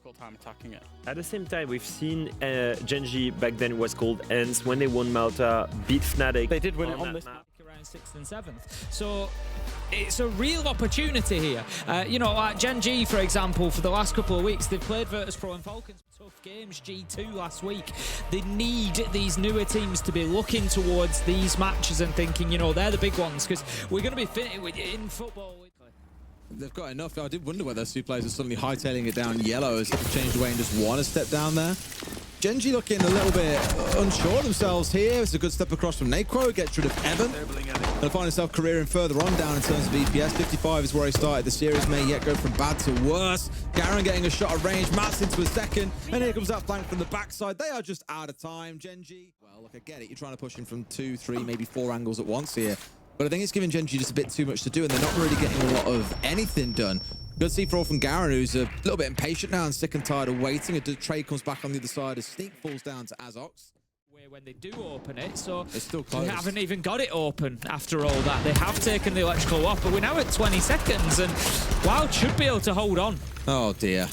difficult time attacking it. At the same time, we've seen Gen.G, back then it was called ENS, when they won Malta, beat Fnatic. They did win it on this map. Around 6th and 7th. So it's a real opportunity here. You know, like Gen.G, for example, for the last couple of weeks, they've played Virtus.pro and Falcons. Tough games, G2 last week. They need these newer teams to be looking towards these matches and thinking, you know, they're the big ones, because we're going to be fitting in football. They've got enough. I did wonder whether those two players are suddenly hightailing it down yellow as they've changed away and just want to step down there. Gen.G looking a little bit unsure of themselves here. It's a good step across from MACKO, gets rid of Evan. They'll find himself careering further on down in terms of EPS. 55 is where he started the series, may yet go from bad to worse. Garen getting a shot of range, Matt's into a second, and here comes that flank from the backside. They are just out of time, Gen.G. Well, look, I get it. You're trying to push him from 2, 3, maybe 4 angles at once here. But I think it's giving Gen.G just a bit too much to do, and they're not really getting a lot of anything done. Good to see for all from Garen, who's a little bit impatient now and sick and tired of waiting. A trade comes back on the other side as Sneak falls down to Azox. When they do open it, so it's still close. They haven't even got it open after all that. They have taken the electrical off, but we're now at 20 seconds, and WYLDE should be able to hold on. Oh dear.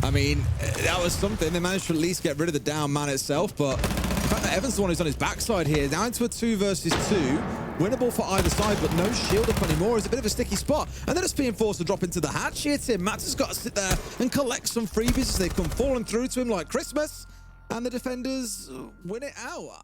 I mean, that was something. They managed to at least get rid of the down man itself, but the fact that Evan's the one who's on his backside here, now into a 2 versus 2. Winnable for either side, but no shield up anymore. It's a bit of a sticky spot. And they're just being forced to drop into the hatch here, Tim. Matt has got to sit there and collect some freebies as they come falling through to him like Christmas. And the defenders win it out.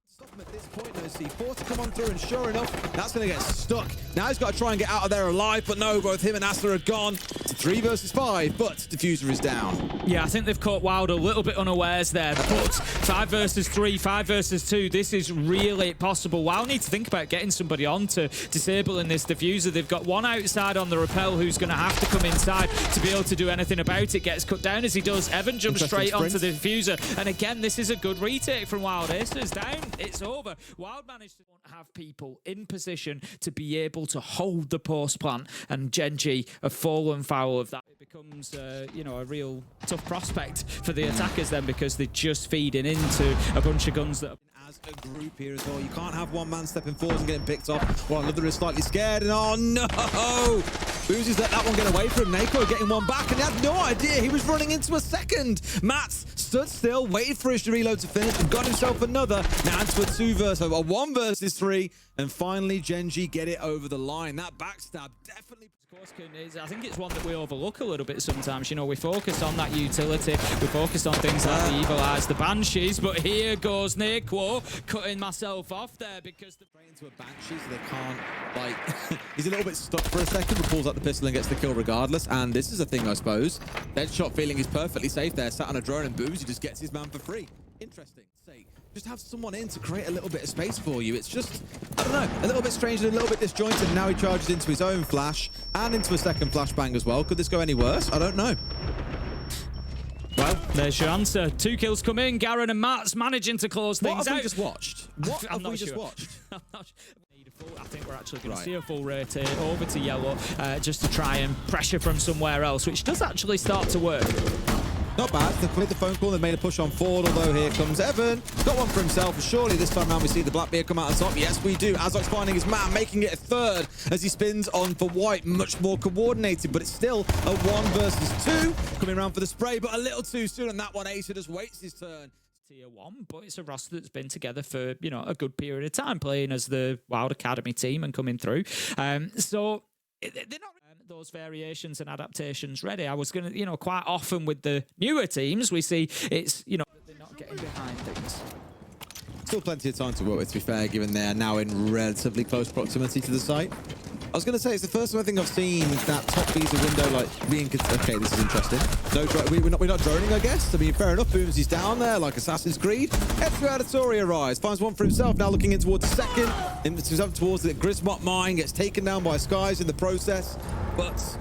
Stop him at this point, no C4 to come on through, and sure enough, that's going to get stuck. Now he's got to try and get out of there alive, but no, both him and Asler are gone. It's 3 versus 5, but Diffuser is down. Yeah, I think they've caught WYLDE a little bit unawares there, but 5 versus 3, 5 versus 2, this is really possible. WYLDE need to think about getting somebody on to disabling this Diffuser. They've got one outside on the rappel who's going to have to come inside to be able to do anything about it. Gets cut down as he does. Evan jumps straight onto the Diffuser, and again, this is a good retake from WYLDE. Acer's down. It's over. WYLDE managed to have people in position to be able to hold the post plant, and Gen.G have fallen foul of that. It becomes, you know, a real tough prospect for the attackers then, because they're just feeding into a bunch of guns that are as a group here as well. You can't have one man stepping forward and getting picked off while another is slightly scared, and oh no! Boozy's let that one get away from him. MACKO getting one back, and he had no idea he was running into a second. Matt stood still, waited for his reload to finish, and got himself another. Now into a 2 versus, a 1 versus 3, and finally Gen.G get it over the line. That backstab definitely. I think it's one that we overlook a little bit sometimes. You know, we focus on that utility, we focus on things like the Evil Eyes, the Banshees, but here goes MACKO cutting myself off there because the into a Banshee, so they can't, like, he's a little bit stuck for a second, but pulls out the pistol and gets the kill regardless. And this is a thing, I suppose. Deadshot feeling is perfectly safe there, sat on a drone, and Boozy just gets his man for free. Interesting. Just have someone in to create a little bit of space for you. It's just, I don't know, a little bit strange and a little bit disjointed. And now he charges into his own flash and into a second flashbang as well. Could this go any worse? I don't know. Well, there's your answer. 2 kills come in. Garen and Matt's managing to close things out. What have we just watched? What have we just watched? I think we're actually going to see a full rotate over to yellow just to try and pressure from somewhere else, which does actually start to work. Not bad. They've cleared the phone call. They've made a push on forward, although here comes Evan. Got one for himself. Surely this time around we see the Blackbeard come out on top. Yes, we do. Azox finding his man, making it a 3rd as he spins on for White. Much more coordinated, but it's still a 1 versus 2. Coming around for the spray, but a little too soon on that one. Acer just waits his turn. Tier 1, but it's a roster that's been together for, you know, a good period of time, playing as the WYLDE Academy team and coming through. So they're not those variations and adaptations ready. I was going to, you know, quite often with the newer teams, we see it's, you know, they're not getting behind things. Still plenty of time to work with, to be fair, given they're now in relatively close proximity to the site. I was going to say, it's the first time I think I've seen that top visa window, like, being... Okay, this is interesting. No, we're not droning, I guess. I mean, fair enough. Boomsy's down there, like Assassin's Creed. Extra Auditoria arrives, finds one for himself, now looking in towards the second. Up towards the Grismot mine, gets taken down by Skies in the process. But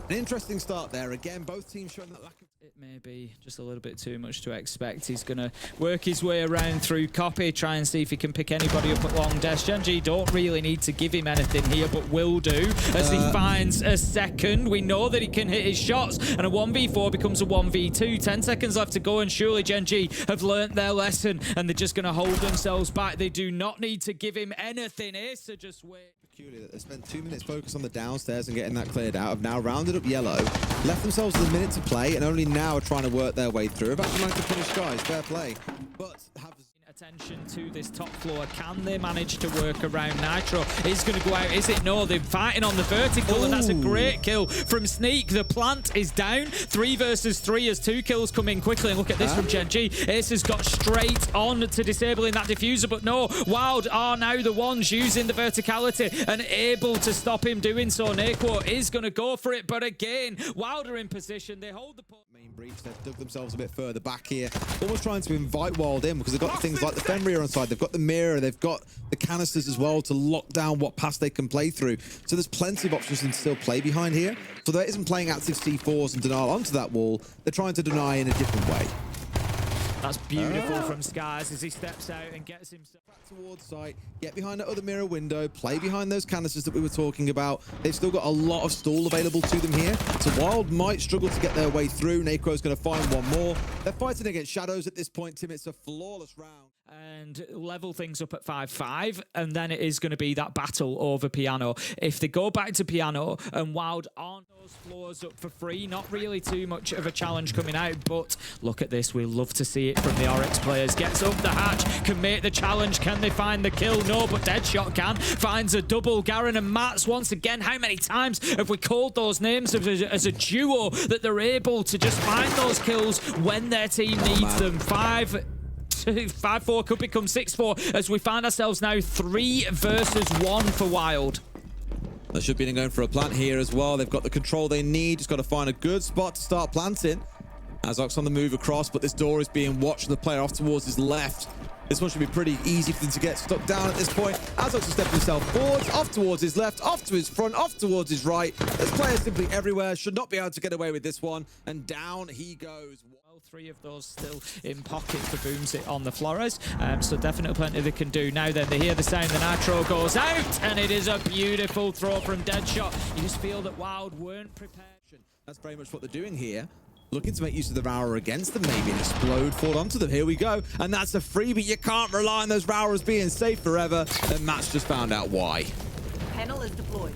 an interesting start there. Again, both teams showing that lack of... It may be just a little bit too much to expect. He's going to work his way around through Copy, try and see if he can pick anybody up at long dash. Gen.G don't really need to give him anything here, but will do as he finds a second. We know that he can hit his shots, and a 1v4 becomes a 1v2. 10 seconds left to go, and surely Gen.G have learnt their lesson, and they're just going to hold themselves back. They do not need to give him anything. Acer just wait. peculiar that they spent 2 minutes focused on the downstairs and getting that cleared out, have now rounded up yellow, left themselves with a minute to play, and only now are trying to work their way through. Have actually managed to finish guys, fair play. But have attention to this top floor. Can they manage to work around Nitro? Is going to go out, is it? No, they're fighting on the vertical, and that's a great kill from Sneak. The plant is down. 3 versus 3 as 2 kills come in quickly. And look at this from Gen.G. Ace has got straight on to disabling that diffuser, but no, Wild are now the ones using the verticality and able to stop him doing so. MACKO is going to go for it, but again, Wild are in position. They hold the main breach. They've dug themselves a bit further back here, almost trying to invite Wild in because they've got things like the Fenrir on side, they've got the mirror, they've got the canisters as well to lock down what pass they can play through. So there's plenty of options to still play behind here. So there isn't playing active C4s and denial onto that wall. They're trying to deny in a different way. That's beautiful from Skies as he steps out and gets himself back towards site, get behind that other mirror window, play behind those canisters that we were talking about. They've still got a lot of stall available to them here. So Wild might struggle to get their way through. NACKO's going to find one more. They're fighting against Shadows at this point, Tim. It's a flawless round. And level things up at 5-5, and then it is going to be that battle over Piano. If they go back to Piano and Wild aren't those floors up for free, not really too much of a challenge coming out, but look at this, we love to see it from the Oryx players. Gets up the hatch, can make the challenge, can they find the kill? No, but Deadshot can. Finds a double. Garen and Mats, once again, how many times have we called those names as a duo that they're able to just find those kills when their team needs them? 5-4 could become 6-4 as we find ourselves now 3 versus 1 for Wild. They should be going for a plant here as well. They've got the control they need. Just got to find a good spot to start planting. Azok's on the move across, but this door is being watched. The player off towards his left. This one should be pretty easy for them to get stuck down at this point. Azok's stepping himself forwards, off towards his left, off to his front, off towards his right. There's players simply everywhere. Should not be able to get away with this one. And down he goes. Well, 3 of those still in pocket for Boomsy on the Flores. So definitely plenty they can do. Now then, they hear the sound. The Nitro goes out, and it is a beautiful throw from Deadshot. You just feel that Wild weren't prepared. That's very much what they're doing here. Looking to make use of the Rower against them, maybe, and explode forward onto them. Here we go. And that's a freebie. You can't rely on those Rowers being safe forever. And Matt's just found out why. Panel is deployed.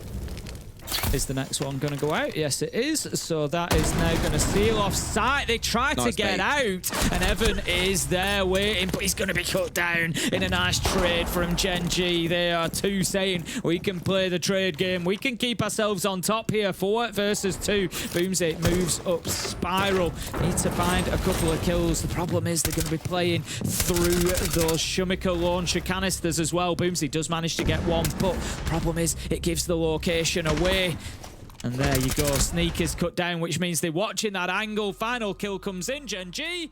Is the next one going to go out? Yes, it is. So that is now going to seal off sight. They try to get out, and Evan is there waiting, but he's going to be cut down in a nice trade from Gen.G. They are 2 saying we can play the trade game. We can keep ourselves on top here. 4 versus 2. Boomsy moves up spiral. Need to find a couple of kills. The problem is they're going to be playing through those Shumiko launcher canisters as well. Boomsy does manage to get one, but the problem is it gives the location away. And there you go. Sneak is cut down, which means they're watching that angle. Final kill comes in. Gen.G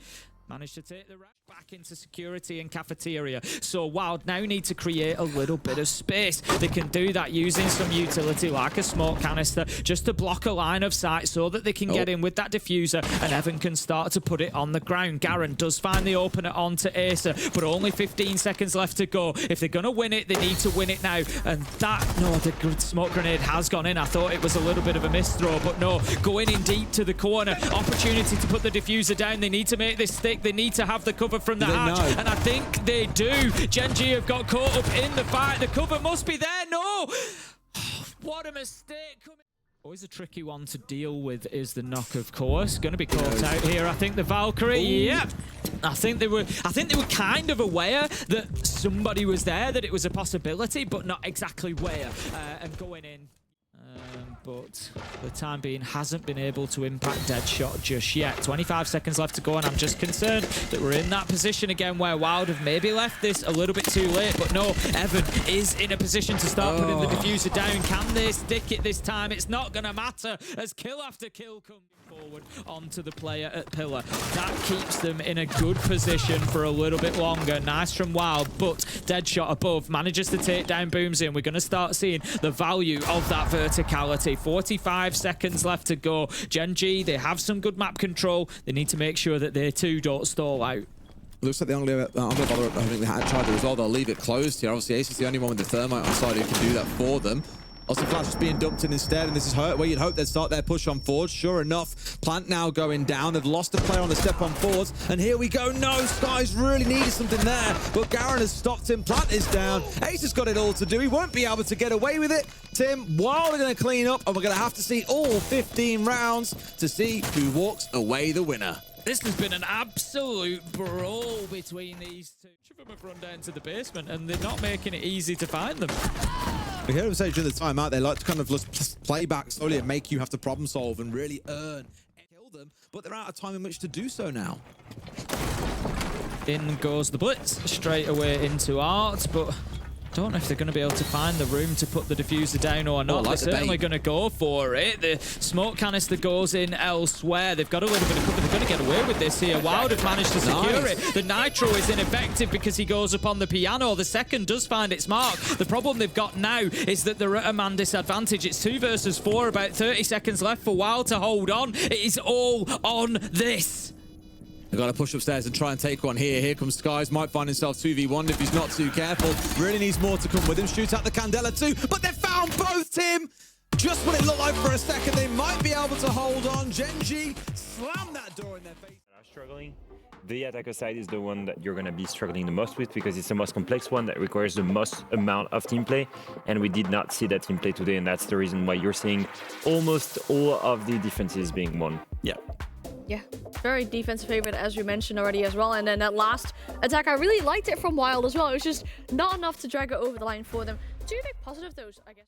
managed to take the rack back into security and cafeteria. So Wild now need to create a little bit of space. They can do that using some utility like a smoke canister just to block a line of sight so that they can get in with that diffuser, and Evan can start to put it on the ground. Garen does find the opener onto Acer, but only 15 seconds left to go. If they're going to win it, they need to win it now. And that, no, the smoke grenade has gone in. I thought it was a little bit of a miss throw, but no, going in deep to the corner. Opportunity to put the diffuser down. They need to make this stick. They need to have the cover from the hatch, and I think they do. Gen.G have got caught up in the fight. The cover must be there. No! What a mistake. Always a tricky one to deal with is the knock, of course. Going to be caught out here. I think the Valkyrie. Yep. I think they were kind of aware that somebody was there, that it was a possibility, but not exactly where. And going in. But for the time being hasn't been able to impact Deadshot just yet. 25 seconds left to go, and I'm just concerned that we're in that position again where Wild have maybe left this a little bit too late. But no, Evan is in a position to start putting the diffuser down. Can they stick it this time? It's not going to matter as kill after kill comes forward onto the player at Pillar. That keeps them in a good position for a little bit longer. Nice from Wild, but Deadshot above manages to take down Boomsy, and we're going to start seeing the value of that verticality. 45 seconds left to go. Gen.G, they have some good map control. They need to make sure that they too don't stall out. Looks like the only bother having the hat charger as well. They'll leave it closed here. Obviously, Ace is the only one with the thermite on side who can do that for them. Also, Flash is being dumped in instead, and this is where you'd hope they'd start their push on forwards. Sure enough, Plant now going down. They've lost a player on the step on forwards, and here we go. No, Skies really needed something there, but Garen has stopped him. Plant is down. Ace has got it all to do. He won't be able to get away with it. Tim, WYLDE are going to clean up, and we're going to have to see all 15 rounds to see who walks away the winner. This has been an absolute brawl between these two. Each of them have run down to the basement, and they're not making it easy to find them. We heard him say during the timeout, they like to kind of just play back slowly and make you have to problem solve and really earn and kill them, but they're out of time in which to do so now. In goes the blitz straight away into Art, but don't know if they're going to be able to find the room to put the diffuser down or not. Like they're certainly going to go for it. The smoke canister goes in elsewhere. They've got a little bit of cover. They're going to get away with this here. WYLDE have managed to secure it. The Nitro is ineffective because he goes up on the piano. The second does find its mark. The problem they've got now is that they're at a man disadvantage. It's 2 versus 4, about 30 seconds left for WYLDE to hold on. It is all on this. They've got to push upstairs and try and take one here. Here comes Skies. Might find himself 2v1 if he's not too careful. Really needs more to come with him. Shoot out the Candela too. But they've found both, Tim. Just what it looked like for a second. They might be able to hold on. Gen.G slammed that door in their face. Struggling. The attacker side is the one that you're going to be struggling the most with because it's the most complex one that requires the most amount of team play, and we did not see that team play today, and that's the reason why you're seeing almost all of the defenses being won. Yeah. Yeah, very defensive favorite, as we mentioned already as well. And then that last attack, I really liked it from WYLDE as well. It was just not enough to drag it over the line for them. Two big positives, though, I guess.